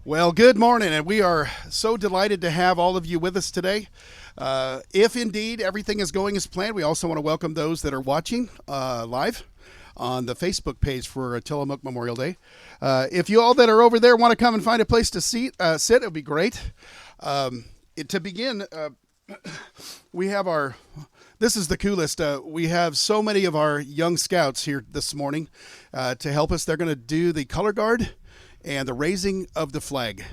Well, good morning, and we are so delighted to have all of you with us today. If indeed everything is going as planned, we also want to welcome those that are watching live on the Facebook page for Tillamook Memorial Day. If you all that are over there want to come and find a place to sit, it would be great. To begin, we have our. This is the coolest. We have so many of our young scouts here this morning to help us. They're going to do the color guard and the raising of the flag.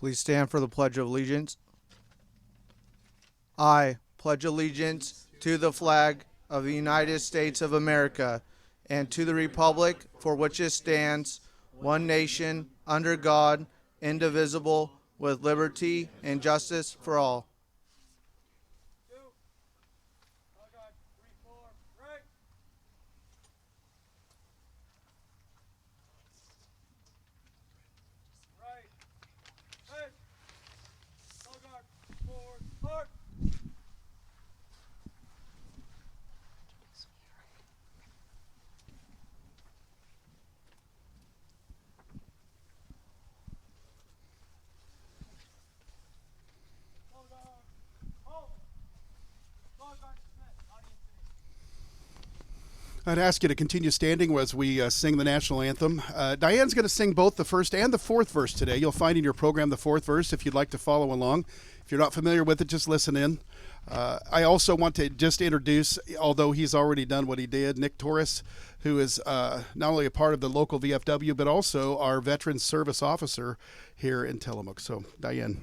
Please stand for the Pledge of Allegiance. I pledge allegiance to the flag of the United States of America and to the republic for which it stands, one nation, under God, indivisible, with liberty and justice for all. I'd ask you to continue standing as we sing the national anthem. Diane's going to sing both the first and the fourth verse today. You'll find in your program the fourth verse if you'd like to follow along. If you're not familiar with it, just listen in. I also want to just introduce, although he's already done what he did, Nick Torres, who is not only a part of the local VFW, but also our Veterans Service Officer here in Tillamook. So, Diane.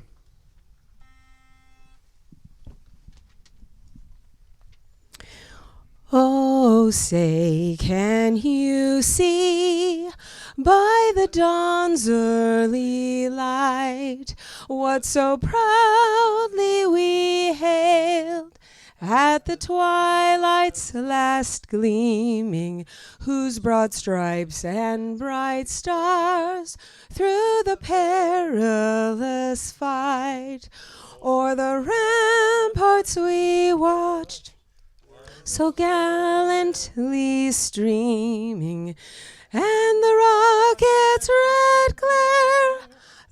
Oh, say, can you see by the dawn's early light, what so proudly we hailed at the twilight's last gleaming, whose broad stripes and bright stars through the perilous fight o'er the ramparts we watched, so gallantly streaming, and the rocket's red glare,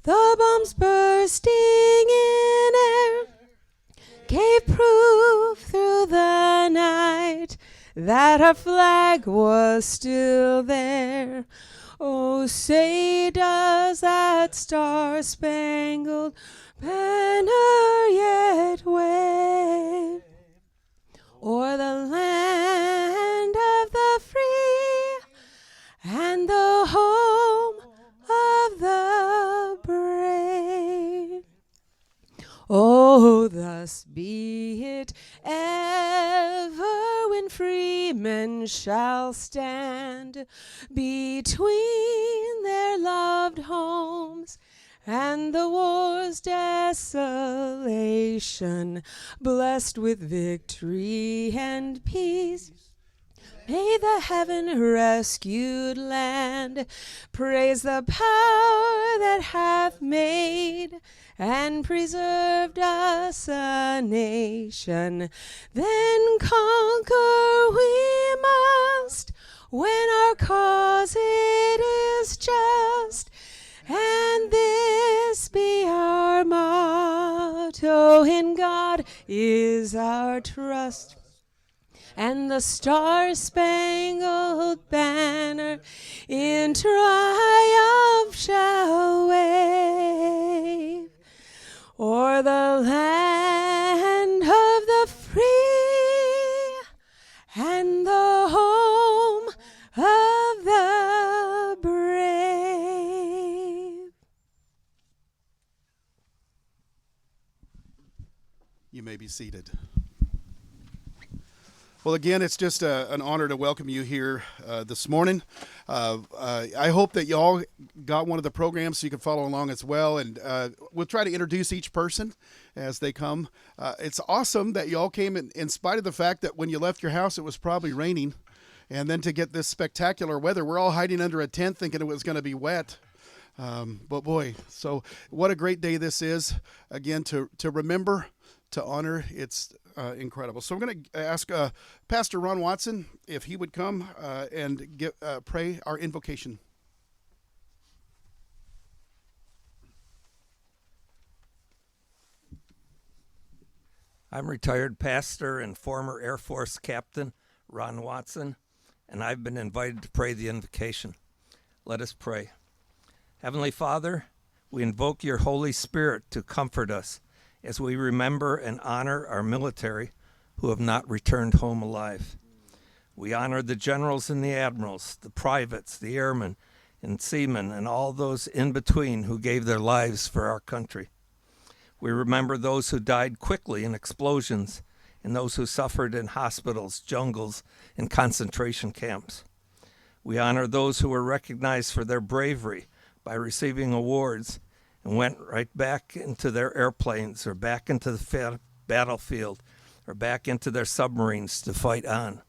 the bombs bursting in air, gave proof through the night that our flag was still there. Oh, say does that star-spangled banner yet wave o'er the land of the free and the home of the brave? Oh, thus be it ever when free men shall stand between their loved homes and the war's desolation, blessed with victory and peace. May the heaven-rescued land praise the power that hath made and preserved us a nation. Then conquer we must when our cause it is just, and this be our motto: in God is our trust. And the star-spangled banner in triumph shall wave o'er the land of the free and the home of the brave. You may be seated. Well, again, it's just an honor to welcome you here this morning. I hope that you all got one of the programs so you can follow along as well. And we'll try to introduce each person as they come. It's awesome that you all came in spite of the fact that when you left your house, it was probably raining. And then to get this spectacular weather, we're all hiding under a tent thinking it was going to be wet. But boy, so what a great day this is. Again, to remember, to honor, it's incredible. So I'm going to ask Pastor Ron Watson if he would come and pray our invocation. I'm retired pastor and former Air Force captain Ron Watson, and I've been invited to pray the invocation. Let us pray. Heavenly Father, we invoke your Holy Spirit to comfort us as we remember and honor our military who have not returned home alive. We honor the generals and the admirals, the privates, the airmen, and seamen, and all those in between who gave their lives for our country. We remember those who died quickly in explosions and those who suffered in hospitals, jungles, and concentration camps. We honor those who were recognized for their bravery by receiving awards and went right back into their airplanes or back into the battlefield or back into their submarines to fight on.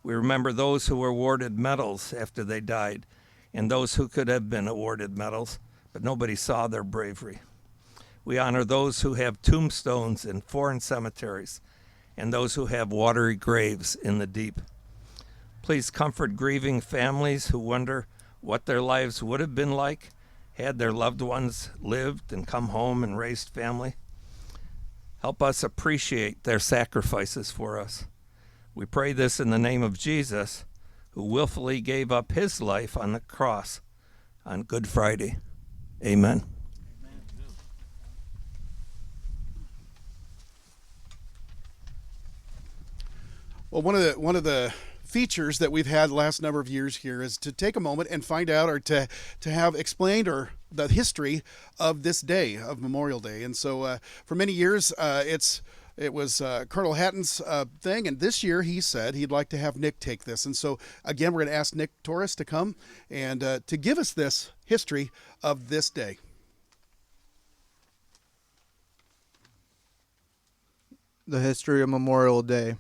We remember those who were awarded medals after they died and those who could have been awarded medals, but nobody saw their bravery. We honor those who have tombstones in foreign cemeteries and those who have watery graves in the deep. Please comfort grieving families who wonder what their lives would have been like had their loved ones lived and come home and raised family. Help us appreciate their sacrifices for us. We pray this in the name of Jesus, who willfully gave up his life on the cross on Good Friday. Amen. Well, one of the features that we've had the last number of years here is to take a moment and find out, or to have explained the history of this day, of Memorial Day. And so for many years, it's It was Colonel Hatton's thing, and this year he said he'd like to have Nick take this. And so, again, we're going to ask Nick Torres to come and to give us this history of this day. The history of Memorial Day.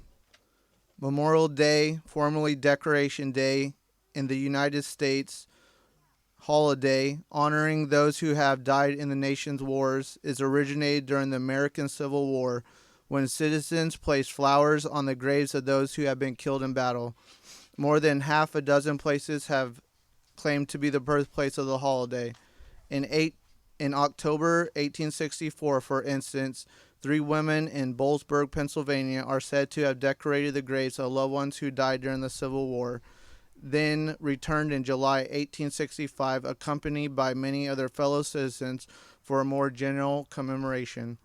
Memorial Day, formerly Decoration Day in the United States, holiday honoring those who have died in the nation's wars, is originated during the American Civil War, when citizens placed flowers on the graves of those who have been killed in battle. More than half a dozen places have claimed to be the birthplace of the holiday. In October 1864, for instance, 3 women in Boalsburg, Pennsylvania, are said to have decorated the graves of loved ones who died during the Civil War, then returned in July 1865, accompanied by many of their fellow citizens for a more general commemoration.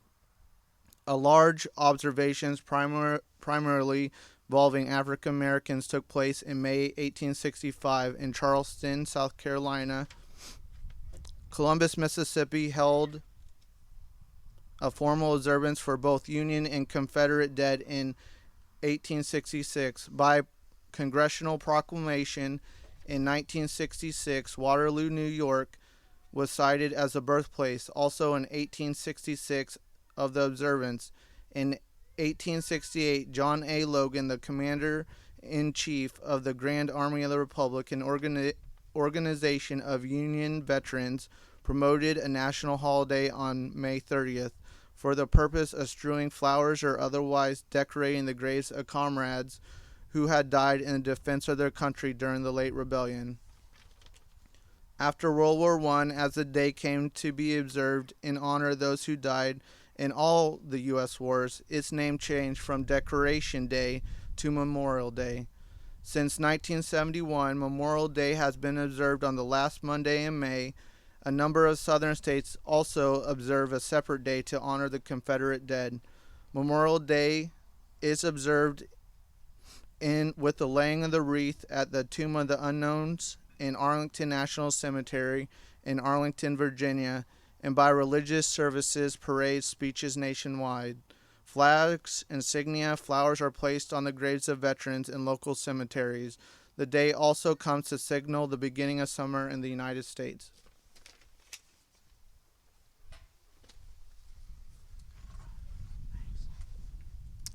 A large observations primarily involving African Americans took place in May 1865 in Charleston, South Carolina. Columbus, Mississippi held a formal observance for both Union and Confederate dead in 1866. By congressional proclamation in 1966, Waterloo, New York was cited as the birthplace, also in 1866, of the observance. In 1868, John A. Logan, the Commander-in-Chief of the Grand Army of the Republic, an organization of Union veterans, promoted a national holiday on May 30th for the purpose of strewing flowers or otherwise decorating the graves of comrades who had died in the defense of their country during the late rebellion. After World War I, as the day came to be observed in honor of those who died in all the U.S. wars, its name changed from Decoration Day to Memorial Day. Since 1971, Memorial Day has been observed on the last Monday in May. A number of southern states also observe a separate day to honor the Confederate dead. Memorial Day is observed with the laying of the wreath at the Tomb of the Unknowns in Arlington National Cemetery in Arlington, Virginia, and by religious services, parades, speeches nationwide. Flags, insignia, flowers are placed on the graves of veterans in local cemeteries. The day also comes to signal the beginning of summer in the United States.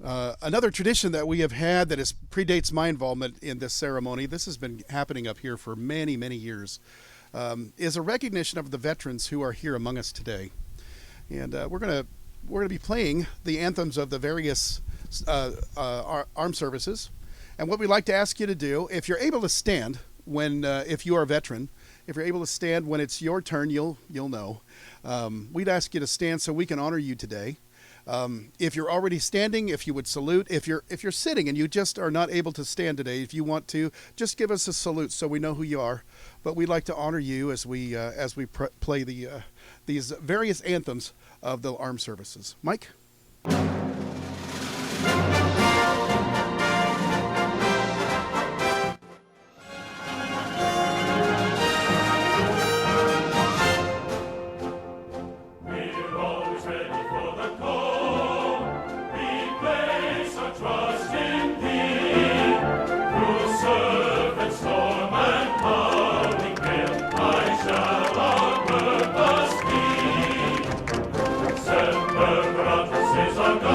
Another tradition that we have had that predates my involvement in this ceremony, this has been happening up here for many, many years, is a recognition of the veterans who are here among us today. And we're gonna be playing the anthems of the various armed services. And what we'd like to ask you to do, if you're able to stand when, if you are a veteran, if you're able to stand when it's your turn, you'll know. We'd ask you to stand so we can honor you today. If you're already standing, if you would salute. If you're sitting and you just are not able to stand today, if you want to, just give us a salute so we know who you are. But we'd like to honor you as we play these various anthems of the armed services. Mike? Semper gratis is our God.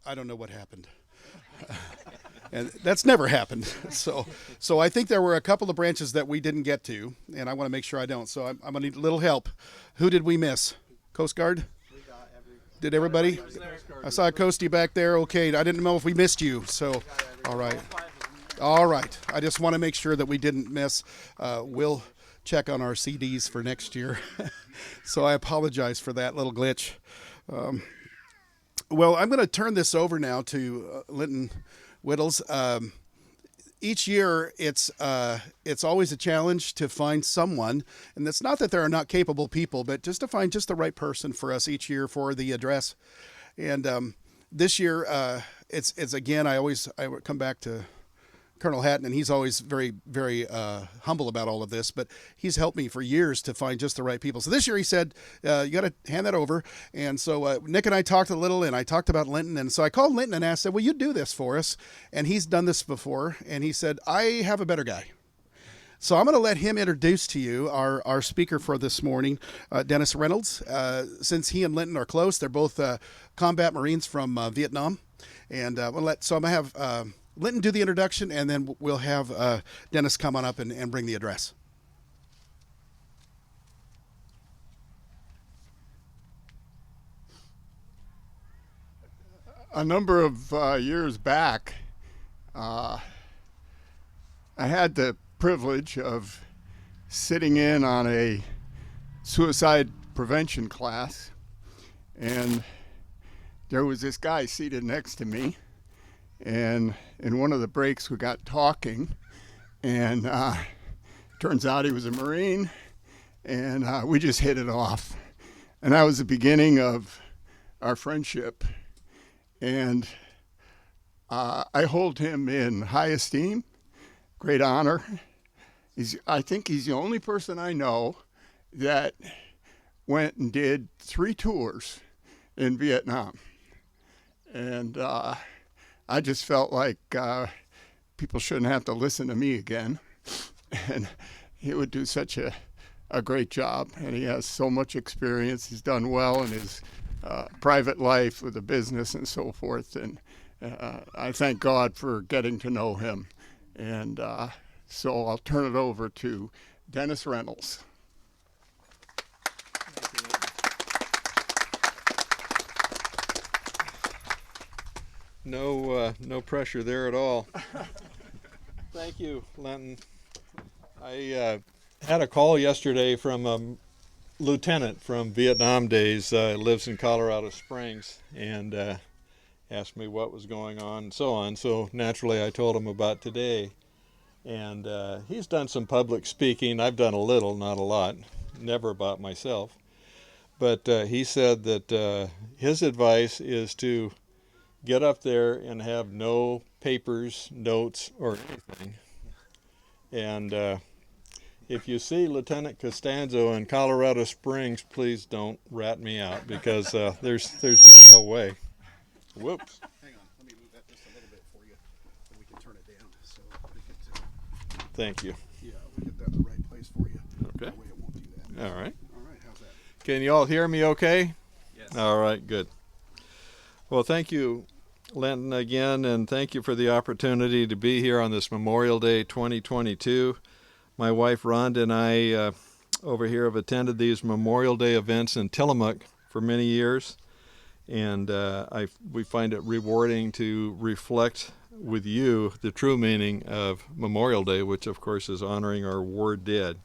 I don't know what happened. And that's never happened. So I think there were a couple of branches that we didn't get to, and I want to make sure I don't. So I'm going to need a little help. Who did we miss? Coast Guard? Did everybody? I saw Coastie back there. Okay, I didn't know if we missed you. So, all right. All right. I just want to make sure that we didn't miss. We'll check on our CDs for next year. So I apologize for that little glitch. Well, I'm going to turn this over now to Linton Whittles. Each year, it's always a challenge to find someone, and it's not that there are not capable people, but just to find just the right person for us each year for the address. And this year, it's again, I come back to Colonel Hatton, and he's always very, very humble about all of this, but he's helped me for years to find just the right people. So this year he said, you got to hand that over. And so Nick and I talked a little, and I talked about Linton. And so I called Linton and asked, will you do this for us? And he's done this before. And he said, I have a better guy. So I'm going to let him introduce to you our speaker for this morning, Dennis Reynolds. Since he and Linton are close, they're both combat Marines from Vietnam. And I'm going to have Linton do the introduction, and then we'll have Dennis come on up and bring the address. A number of years back, I had the privilege of sitting in on a suicide prevention class, and there was this guy seated next to me. And in one of the breaks, we got talking, and turns out he was a Marine, and we just hit it off. And that was the beginning of our friendship. And I hold him in high esteem, great honor. I think he's the only person I know that went and did 3 tours in Vietnam. And I just felt like people shouldn't have to listen to me again. And he would do such a great job. And he has so much experience. He's done well in his private life with the business and so forth. And I thank God for getting to know him. And so I'll turn it over to Dennis Reynolds. No pressure there at all. Thank you, Linton. I had a call yesterday from a lieutenant from Vietnam days, lives in Colorado Springs, and asked me what was going on and so on. So naturally I told him about today. And he's done some public speaking. I've done a little, not a lot, never about myself. But he said that his advice is to get up there and have no papers, notes, or anything. And if you see Lieutenant Costanzo in Colorado Springs, please don't rat me out, because there's just no way. Whoops. Hang on, let me move that just a little bit for you, so we can turn it down. So we can, Thank you. yeah, we get that in the right place for you. Okay. That way it won't do that. All right. All right, how's that? Can you all hear me okay? Yes. All right, good. Well, thank you, Linton, again, and thank you for the opportunity to be here on this Memorial Day 2022. My wife Rhonda and I over here have attended these Memorial Day events in Tillamook for many years, and we find it rewarding to reflect with you the true meaning of Memorial Day, which of course is honoring our war dead.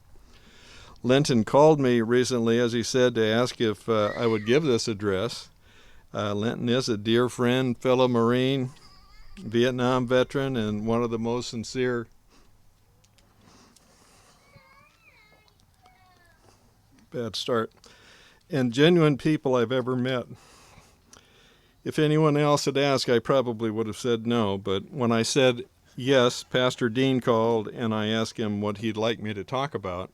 Linton called me recently, as he said, to ask if I would give this address. Linton is a dear friend, fellow Marine, Vietnam veteran, and one of the most sincere and genuine people I've ever met. If anyone else had asked, I probably would have said no, but when I said yes, Pastor Dean called and I asked him what he'd like me to talk about.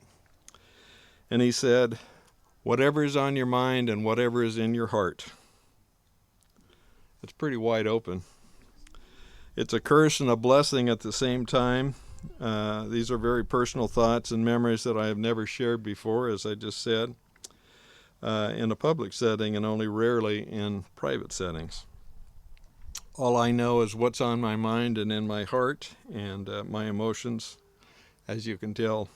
And he said, whatever is on your mind and whatever is in your heart. It's pretty wide open. It's a curse and a blessing at the same time. These are very personal thoughts and memories that I have never shared before, as I just said, in a public setting and only rarely in private settings. All I know is what's on my mind and in my heart, and my emotions, as you can tell,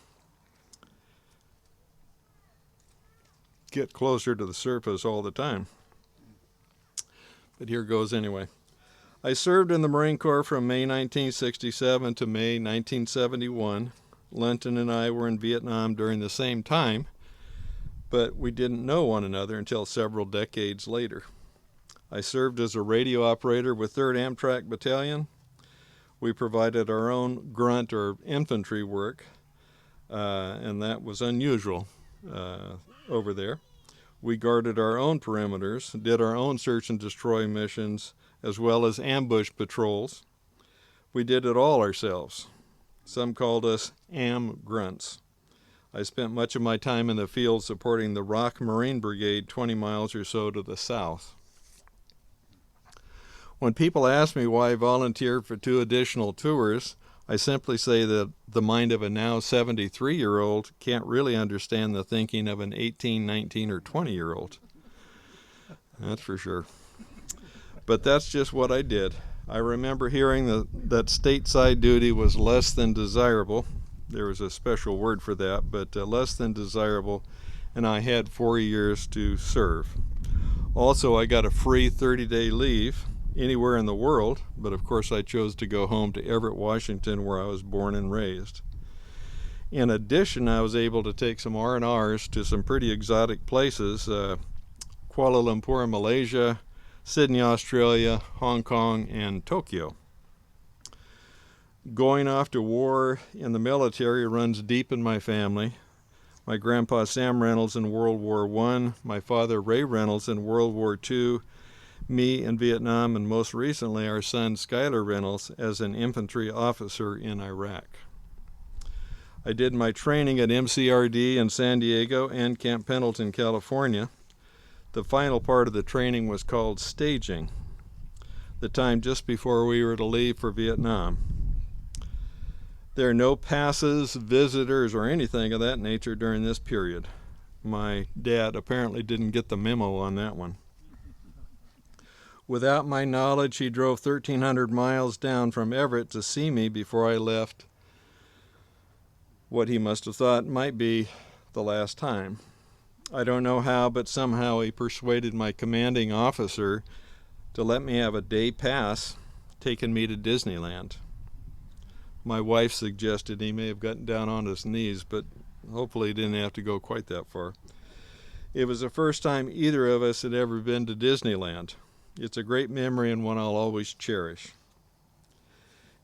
get closer to the surface all the time. But here goes anyway. I served in the Marine Corps from May 1967 to May 1971. Linton and I were in Vietnam during the same time, but we didn't know one another until several decades later. I served as a radio operator with 3rd Amtrak Battalion. We provided our own grunt or infantry work, and that was unusual over there. We guarded our own perimeters, did our own search and destroy missions, as well as ambush patrols. We did it all ourselves. Some called us AM grunts. I spent much of my time in the field supporting the Rock Marine Brigade 20 miles or so to the south. When people ask me why I volunteered for 2 additional tours, I simply say that the mind of a now 73-year-old can't really understand the thinking of an 18, 19, or 20-year-old. That's for sure. But that's just what I did. I remember hearing that stateside duty was less than desirable. There was a special word for that, but less than desirable, and I had 4 years to serve. Also, I got a free 30-day leave anywhere in the world, but of course I chose to go home to Everett, Washington, where I was born and raised. In addition, I was able to take some R&Rs to some pretty exotic places, Kuala Lumpur, Malaysia, Sydney, Australia, Hong Kong, and Tokyo. Going off to war in the military runs deep in my family. My grandpa Sam Reynolds in World War I, my father Ray Reynolds in World War II, me in Vietnam, and most recently our son Skylar Reynolds as an infantry officer in Iraq. I did my training at MCRD in San Diego and Camp Pendleton, California. The final part of the training was called staging, the time just before we were to leave for Vietnam. There are no passes, visitors, or anything of that nature during this period. My dad apparently didn't get the memo on that one. Without my knowledge, he drove 1,300 miles down from Everett to see me before I left what he must have thought might be the last time. I don't know how, but somehow he persuaded my commanding officer to let me have a day pass, taking me to Disneyland. My wife suggested he may have gotten down on his knees, but hopefully he didn't have to go quite that far. It was the first time either of us had ever been to Disneyland. It's a great memory and one I'll always cherish.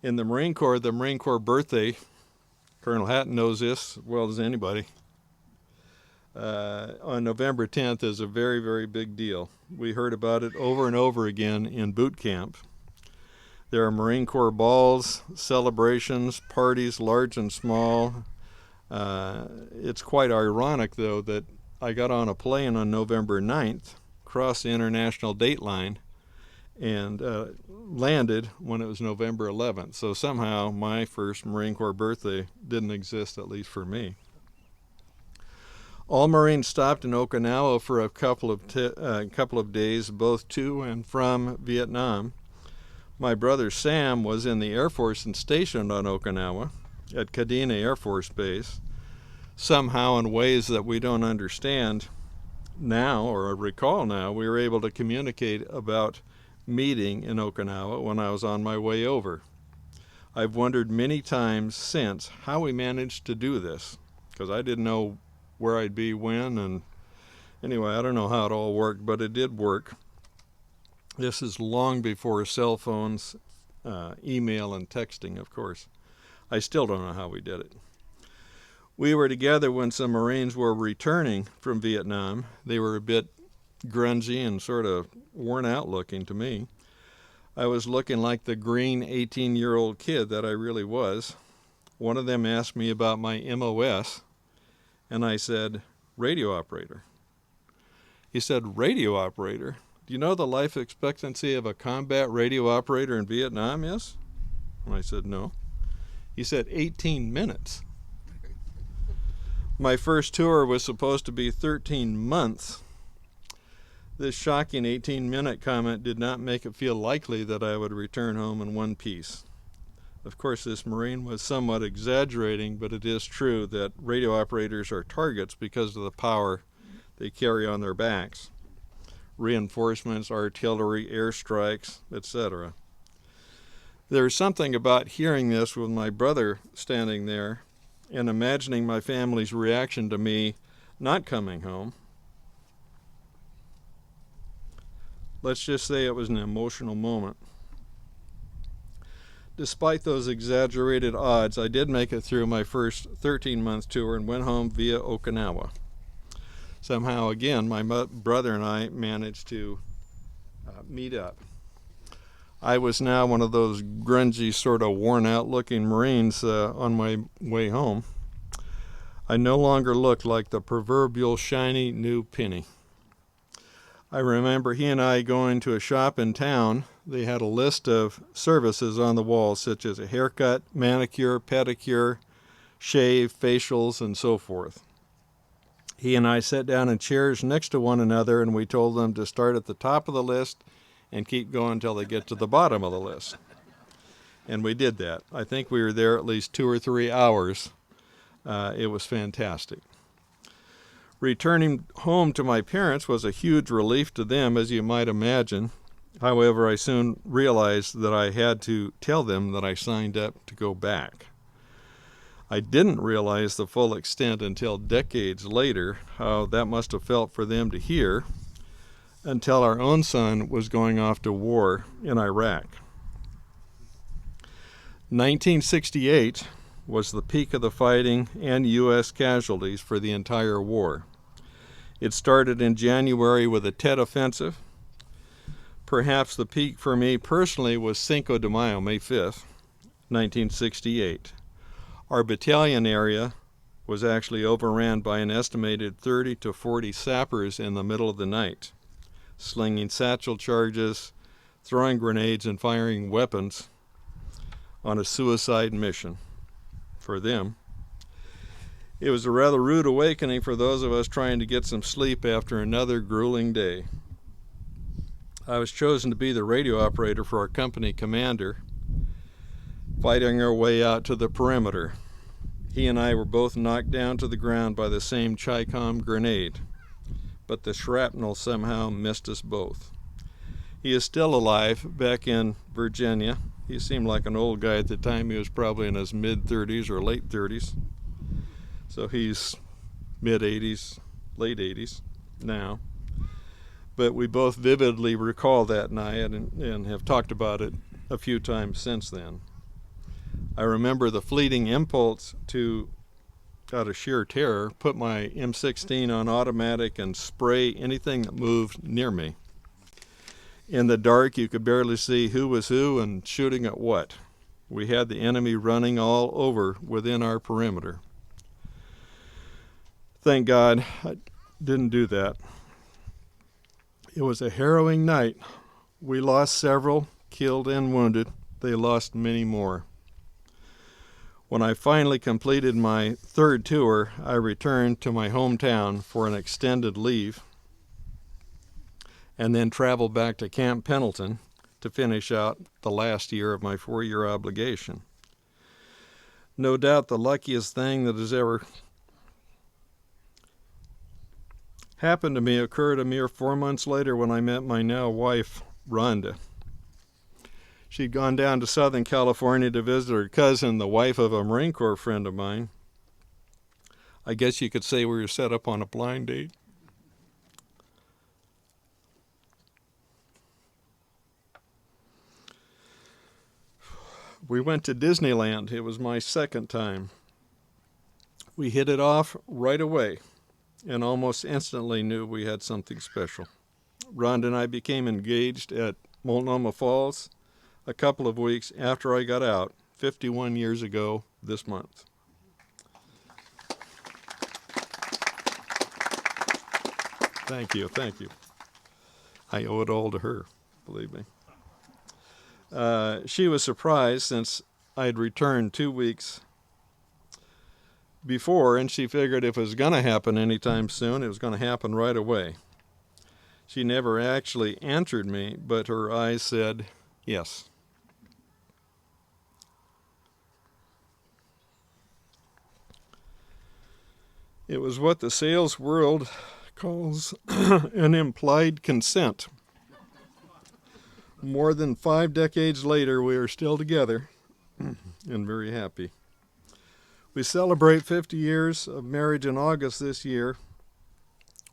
In the Marine Corps birthday, Colonel Hatton knows this as well as anybody, on November 10th is a very, very big deal. We heard about it over and over again in boot camp. There are Marine Corps balls, celebrations, parties, large and small. It's quite ironic, though, that I got on a plane on November 9th, crossed the international date line, and landed when it was November 11th. So somehow my first Marine Corps birthday didn't exist, at least for me. All Marines stopped in Okinawa for a couple of days, both to and from Vietnam. My brother Sam was in the Air Force and stationed on Okinawa at Kadena Air Force Base. Somehow, in ways that we don't understand now or recall now, we were able to communicate about meeting in Okinawa when I was on my way over. I've wondered many times since how we managed to do this, because I didn't know where I'd be when, and anyway, I don't know how it all worked, but it did work. This is long before cell phones, email, and texting, of course. I still don't know how we did it. We were together when some Marines were returning from Vietnam. They were a bit grungy and sort of worn out looking to me. I was looking like the green 18-year-old kid that I really was. One of them asked me about my MOS, and I said, radio operator. He said, radio operator? Do you know the life expectancy of a combat radio operator in Vietnam is? And I said, no. He said, 18 minutes. My first tour was supposed to be 13 months. This shocking 18-minute comment did not make it feel likely that I would return home in one piece. Of course, this Marine was somewhat exaggerating, but it is true that radio operators are targets because of the power they carry on their backs. Reinforcements, artillery, airstrikes, etc. There's something about hearing this with my brother standing there and imagining my family's reaction to me not coming home. Let's just say it was an emotional moment. Despite those exaggerated odds, I did make it through my first 13-month tour and went home via Okinawa. Somehow, again, my brother and I managed to meet up. I was now one of those grungy, sort of worn-out looking Marines on my way home. I no longer looked like the proverbial shiny new penny. I remember he and I going to a shop in town. They had a list of services on the wall, such as a haircut, manicure, pedicure, shave, facials, and so forth. He and I sat down in chairs next to one another, and we told them to start at the top of the list and keep going until they get to the bottom of the list. And we did that. I think we were there at least 2 or 3 hours. It was fantastic. Returning home to my parents was a huge relief to them, as you might imagine. However, I soon realized that I had to tell them that I signed up to go back. I didn't realize the full extent until decades later how that must have felt for them to hear, until our own son was going off to war in Iraq. 1968 was the peak of the fighting and U.S. casualties for the entire war. It started in January with the Tet Offensive. Perhaps the peak for me personally was Cinco de Mayo, May 5th, 1968. Our battalion area was actually overran by an estimated 30 to 40 sappers in the middle of the night, slinging satchel charges, throwing grenades, and firing weapons on a suicide mission for them. It was a rather rude awakening for those of us trying to get some sleep after another grueling day. I was chosen to be the radio operator for our company commander, fighting our way out to the perimeter. He and I were both knocked down to the ground by the same Chi-Com grenade, but the shrapnel somehow missed us both. He is still alive back in Virginia. He seemed like an old guy at the time. He was probably in his mid-30s or late 30s. So he's mid-80s, late 80s now. But we both vividly recall that night and have talked about it a few times since then. I remember the fleeting impulse to, out of sheer terror, put my M16 on automatic and spray anything that moved near me. In the dark, you could barely see who was who and shooting at what. We had the enemy running all over within our perimeter. Thank God I didn't do that. It was a harrowing night. We lost several, killed and wounded. They lost many more. When I finally completed my third tour, I returned to my hometown for an extended leave and then traveled back to Camp Pendleton to finish out the last year of my 4-year obligation. No doubt the luckiest thing that has ever happened to me occurred a mere 4 months later when I met my now wife, Rhonda. She'd gone down to Southern California to visit her cousin, the wife of a Marine Corps friend of mine. I guess you could say we were set up on a blind date. We went to Disneyland. It was my second time. We hit it off right away and almost instantly knew we had something special. Rhonda and I became engaged at Multnomah Falls a couple of weeks after I got out, 51 years ago this month. Thank you. I owe it all to her, believe me. She was surprised since I'd returned 2 weeks before, and she figured if it was going to happen anytime soon, it was going to happen right away. She never actually answered me, but her eyes said yes. It was what the sales world calls an implied consent. More than 5 decades later, we are still together and very happy. We celebrate 50 years of marriage in August this year.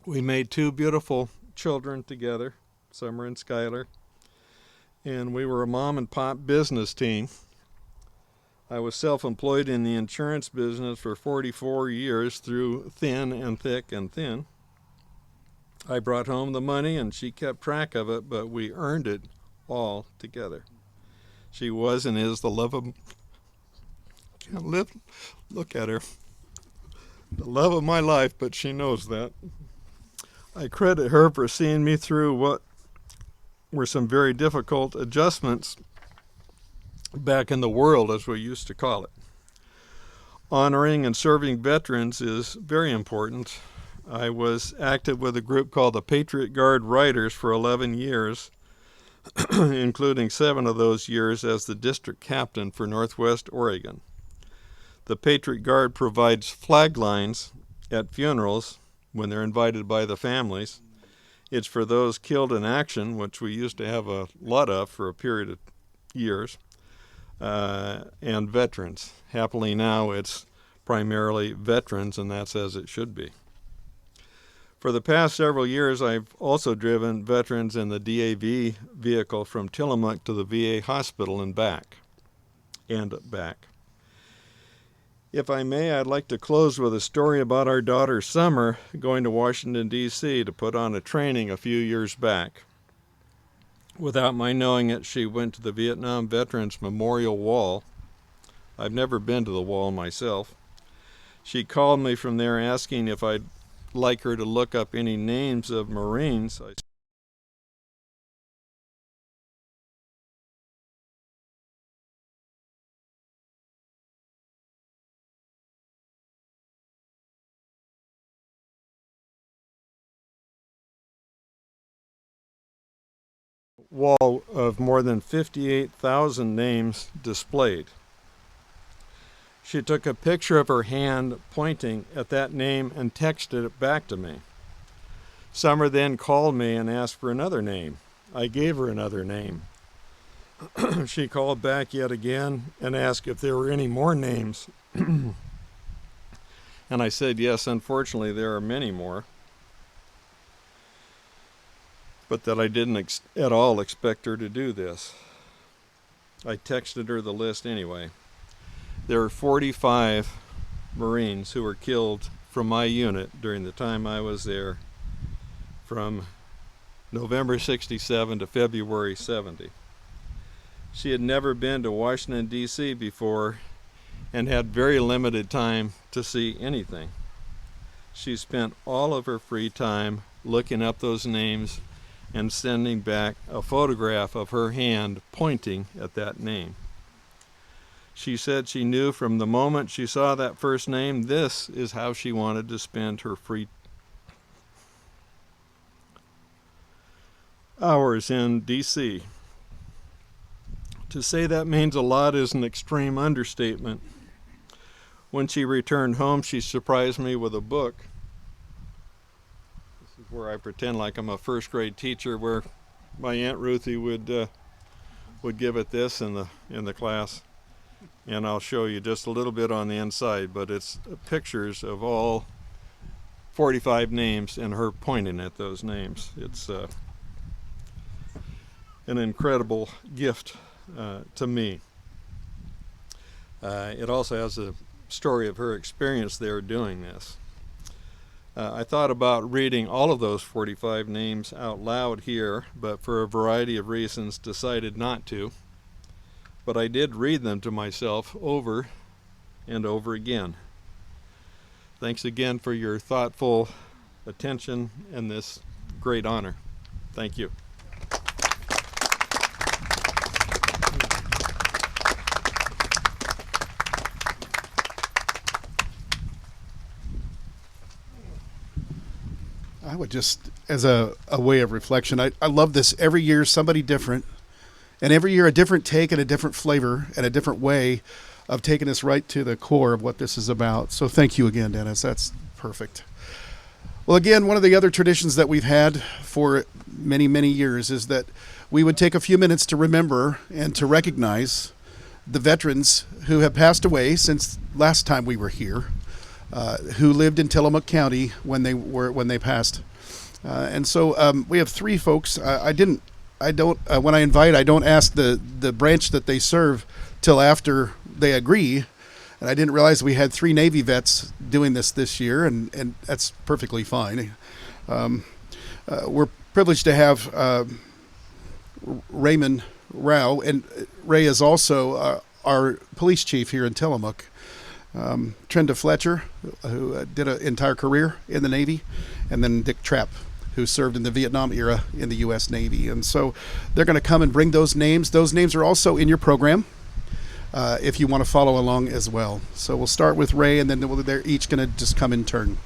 We made 2 beautiful children together, Summer and Skylar, and we were a mom and pop business team. I was self-employed in the insurance business for 44 years through thin and thick and thin. I brought home the money and she kept track of it, but we earned it all together. She was and is the love of, look at her, the love of my life, but she knows that. I credit her for seeing me through what were some very difficult adjustments back in the world, as we used to call it. Honoring and serving veterans is very important. I was active with a group called the Patriot Guard Riders for 11 years, including 7 of those years as the district captain for Northwest Oregon. The Patriot Guard provides flag lines at funerals when they're invited by the families. It's for those killed in action, which we used to have a lot of for a period of years, and veterans. Happily now it's primarily veterans, and that's as it should be. For the past several years, I've also driven veterans in the DAV vehicle from Tillamook to the VA hospital and back. If I may, I'd like to close with a story about our daughter Summer going to Washington, D.C. to put on a training a few years back. Without my knowing it, she went to the Vietnam Veterans Memorial Wall. I've never been to the wall myself. She called me from there asking if I'd like her to look up any names of Marines. Wall of more than 58,000 names displayed. She took a picture of her hand pointing at that name and texted it back to me. Summer then called me and asked for another name. I gave her another name. She called back yet again and asked if there were any more names. And I said, yes, unfortunately there are many more, but that I didn't at all expect her to do this. I texted her the list anyway. There are 45 Marines who were killed from my unit during the time I was there, from November 67 to February 70. She had never been to Washington, D.C. before and had very limited time to see anything. She spent all of her free time looking up those names and sending back a photograph of her hand pointing at that name. She said she knew from the moment she saw that first name, this is how she wanted to spend her free hours in D.C. To say that means a lot is an extreme understatement. When she returned home, she surprised me with a book. This is where I pretend like I'm a first grade teacher, where my Aunt Ruthie would give it this in the class. And I'll show you just a little bit on the inside, but it's pictures of all 45 names and her pointing at those names. It's an incredible gift to me. It also has a story of her experience there doing this. I thought about reading all of those 45 names out loud here, but for a variety of reasons decided not to. But I did read them to myself over and over again. Thanks again for your thoughtful attention and this great honor. Thank you. I would just, as a way of reflection, I love this. Every year, somebody different, and every year a different take and a different flavor and a different way of taking us right to the core of what this is about. So thank you again, Dennis. That's perfect. Well, again, one of the other traditions that we've had for many, many years is that we would take a few minutes to remember and to recognize the veterans who have passed away since last time we were here, who lived in Tillamook County when they passed. And so we have three folks. When I invite, I don't ask the branch that they serve till after they agree. And I didn't realize we had 3 Navy vets doing this year, and that's perfectly fine. We're privileged to have Raymond Rao, and Ray is also our police chief here in Tillamook. Trenda Fletcher, who did an entire career in the Navy, and then Dick Trapp, who served in the Vietnam era in the U.S. Navy. And so they're going to come and bring those names. Those names are also in your program if you want to follow along as well. So we'll start with Ray, and then they're each going to just come in turn.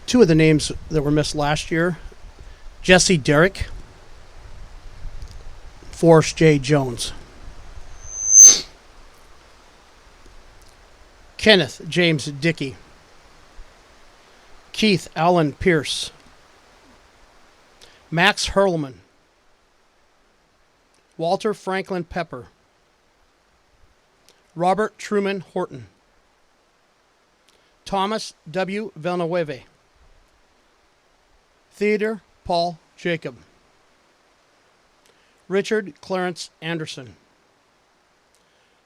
Two of the names that were missed last year, Jesse Derrick, Forrest J. Jones. Kenneth James Dickey. Keith Allen Pierce. Max Hurlman. Walter Franklin Pepper. Robert Truman Horton. Thomas W. Villanueva. Theodore Paul Jacob. Richard Clarence Anderson.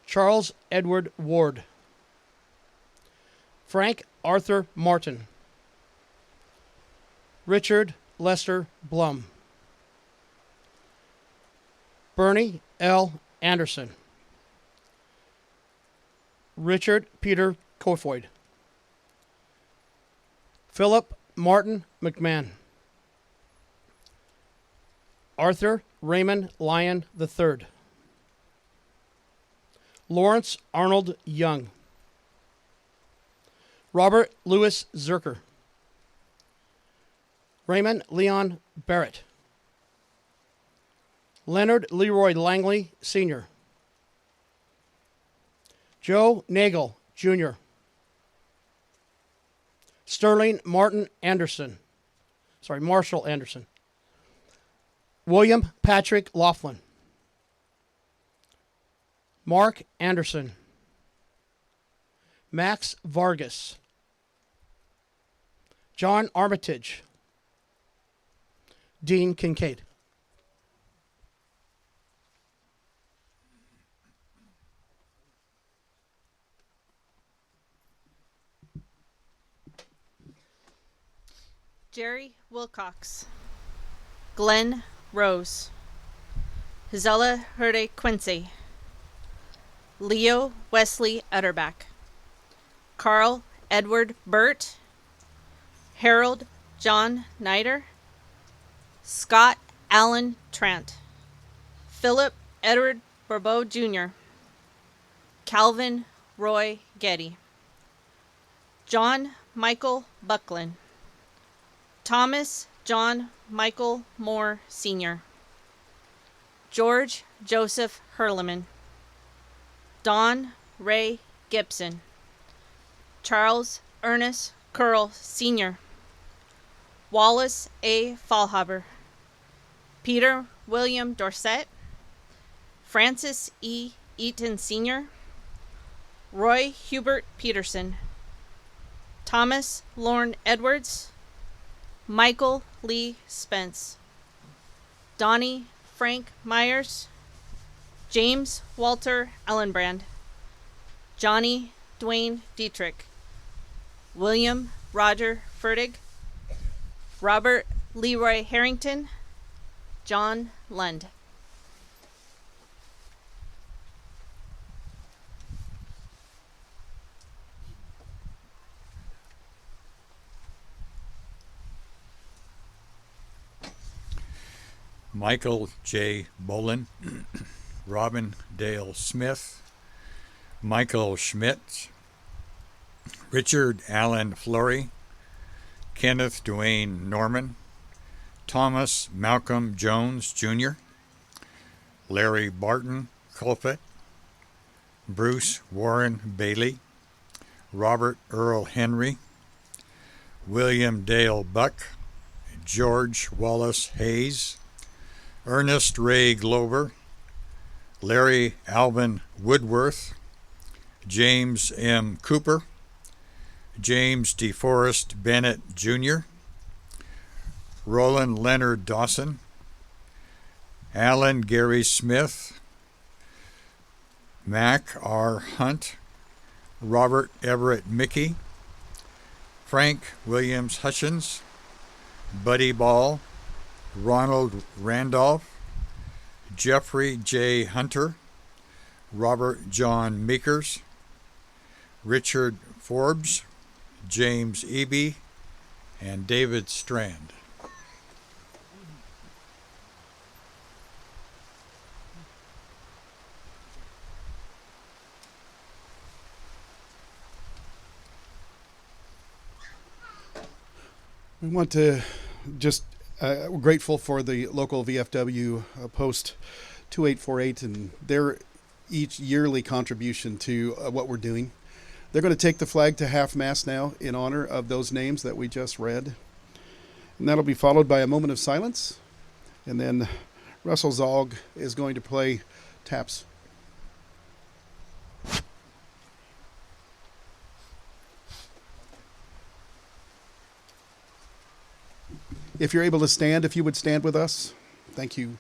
Charles Edward Ward. Frank Arthur Martin. Richard Lester Blum. Bernie L. Anderson. Richard Peter Kofoid. Philip Martin McMahon. Arthur Raymond Lyon III. Lawrence Arnold Young. Robert Louis Zerker. Raymond Leon Barrett. Leonard Leroy Langley Sr. Joe Nagel Jr. Sterling Martin Anderson. Marshall Anderson. William Patrick Laughlin. Mark Anderson. Max Vargas. John Armitage. Dean Kincaid. Jerry Wilcox. Glenn Rose. Hizella Herde Quincy. Leo Wesley Utterback. Carl Edward Burt. Harold John Nider. Scott Allen Trant. Philip Edward Barbeau Jr. Calvin Roy Getty. John Michael Buckland. Thomas John Michael Moore Sr., George Joseph Hurleman, Don Ray Gibson, Charles Ernest Curl Sr., Wallace A. Fallhaber, Peter William Dorset, Francis E. Eaton Sr., Roy Hubert Peterson, Thomas Lorne Edwards, Michael Lee Spence, Donnie Frank Myers, James Walter Ellenbrand, Johnny Dwayne Dietrich, William Roger Fertig, Robert Leroy Harrington, John Lund. Michael J. Bolin, Robin Dale Smith, Michael Schmidt, Richard Allen Flory, Kenneth Duane Norman, Thomas Malcolm Jones Jr., Larry Barton Colfett, Bruce Warren Bailey, Robert Earl Henry, William Dale Buck, George Wallace Hayes, Ernest Ray Glover, Larry Alvin Woodworth, James M. Cooper, James DeForest Bennett Jr., Roland Leonard Dawson, Alan Gary Smith, Mac R. Hunt, Robert Everett Mickey, Frank Williams Hutchins, Buddy Ball, Ronald Randolph, Jeffrey J. Hunter, Robert John Meekers, Richard Forbes, James Eby, and David Strand. We want to just we're grateful for the local VFW post 2848 and their each yearly contribution to what we're doing. They're going to take the flag to half mast now in honor of those names that we just read. And that'll be followed by a moment of silence. And then Russell Zog is going to play taps. If you're able to stand, if you would stand with us. Thank you.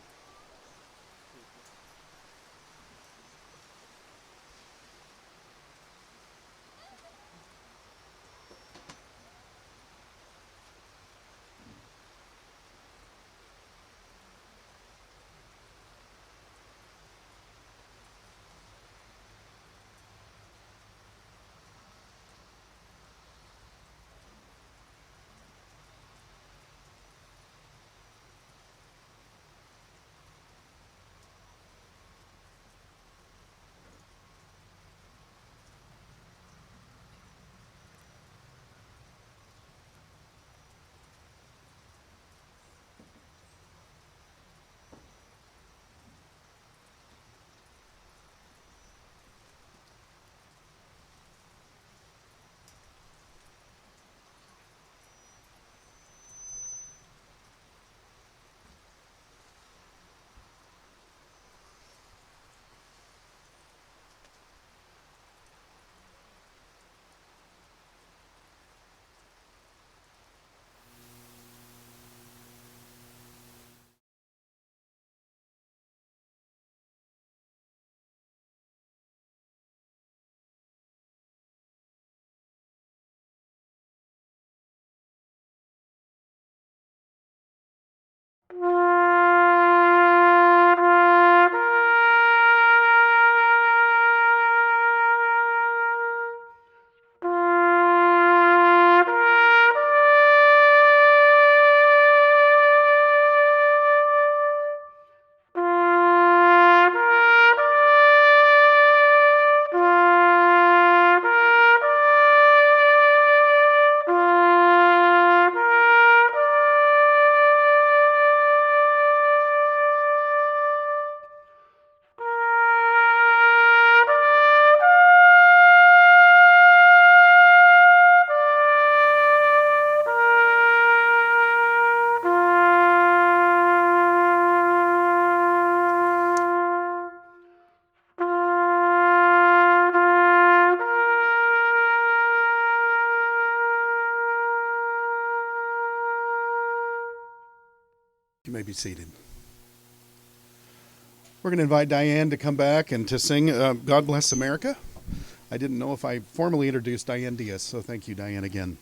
be seated. We're going to invite Diane to come back and to sing God Bless America. I didn't know if I formally introduced Diane Diaz, so thank you, Diane, again.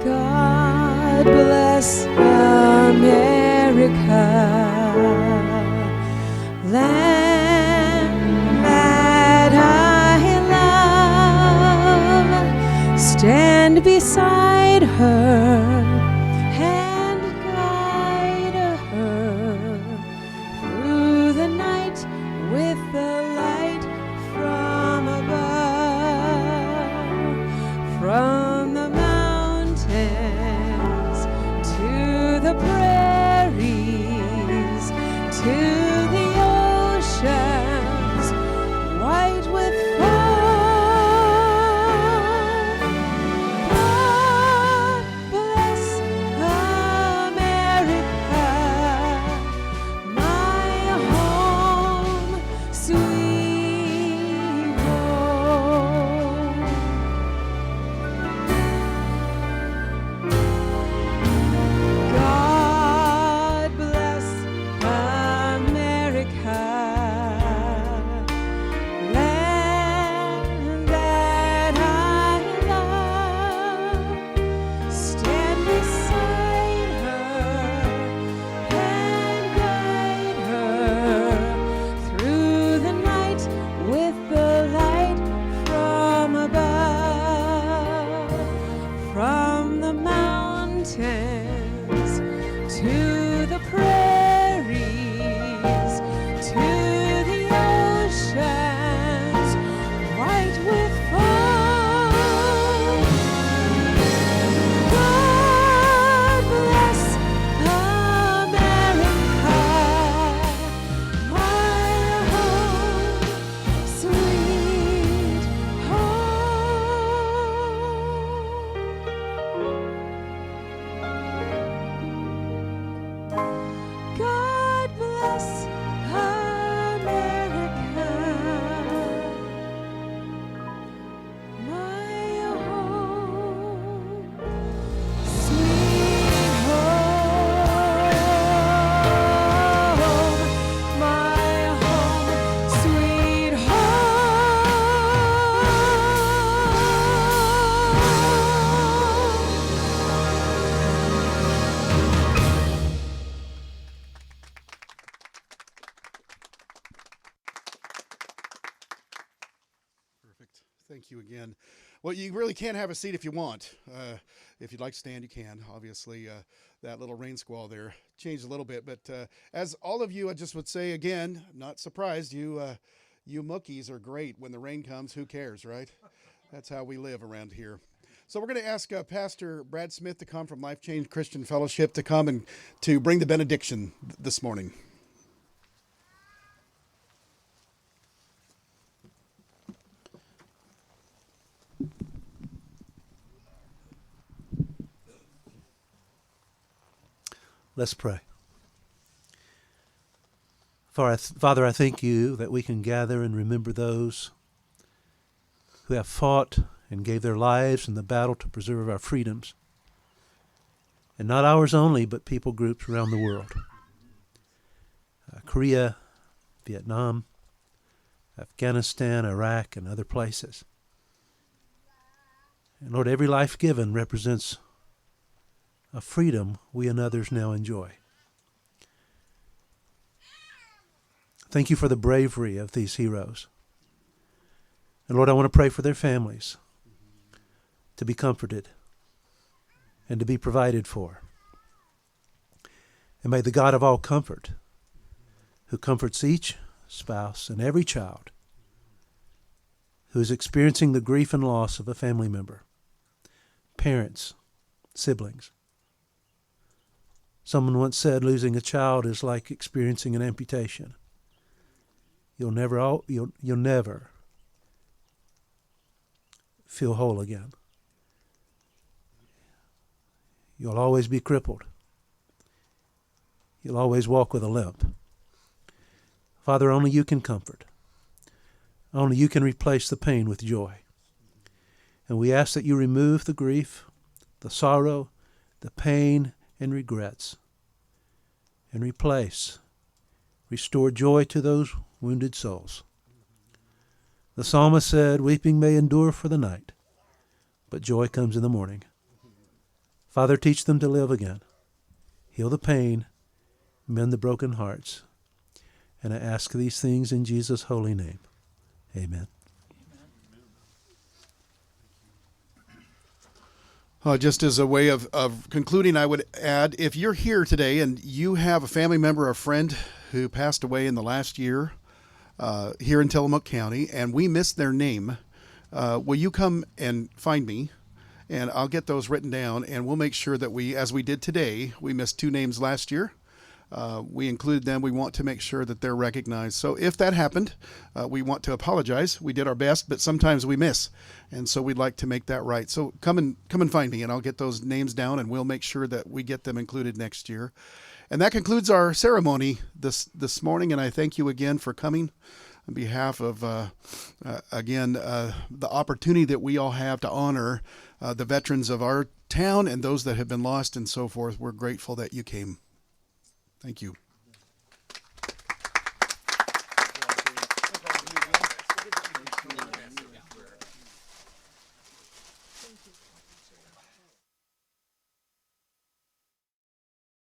God bless America, land that I love. Stand beside her and guide her through the night with the light from above, from the mountains to the prairies, to the oceans white with foam. God bless America, my home, sweet home. God bless America, land that I love. Stand beside her and guide her through the night with the light from above, from the mountains to the prairies, to the oceans white with foam. God bless America, my home, sweet home. God bless America, my home, sweet home, my home, sweet home. Perfect. Thank you again. Well, you really can have a seat if you want. If you'd like to stand, you can. Obviously, that little rain squall there changed a little bit. But as all of you, I just would say again, not surprised, you Mookies are great. When the rain comes, who cares, right? That's how we live around here. So we're going to ask Pastor Brad Smith to come from Life Change Christian Fellowship to come and to bring the benediction this morning. Let's pray. Father, I thank you that we can gather and remember those who have fought and gave their lives in the battle to preserve our freedoms. And not ours only, but people groups around the world. Korea, Vietnam, Afghanistan, Iraq, and other places. And Lord, every life given represents a freedom we and others now enjoy. Thank you for the bravery of these heroes. And Lord, I want to pray for their families to be comforted and to be provided for. And may the God of all comfort, who comforts each spouse and every child who is experiencing the grief and loss of a family member, parents, siblings, Someone once said losing a child is like experiencing an amputation. You'll never feel whole again. You'll always be crippled. You'll always walk with a limp. Father, only you can comfort. Only you can replace the pain with joy. And we ask that you remove the grief, the sorrow, the pain, and regrets, and restore joy to those wounded souls. The psalmist said, weeping may endure for the night, but joy comes in the morning. Father, teach them to live again. Heal the pain, mend the broken hearts. And I ask these things in Jesus' holy name. Amen. Just as a way of concluding, I would add, if you're here today and you have a family member or friend who passed away in the last year here in Tillamook County, and we missed their name, will you come and find me? And I'll get those written down, and we'll make sure that we, as we did today, we missed 2 names last year. We included them. We want to make sure that they're recognized. So if that happened, we want to apologize. We did our best, but sometimes we miss. And so we'd like to make that right. So come and find me, and I'll get those names down, and we'll make sure that we get them included next year. And that concludes our ceremony this morning, and I thank you again for coming on behalf of, the opportunity that we all have to honor the veterans of our town and those that have been lost and so forth. We're grateful that you came. Thank you.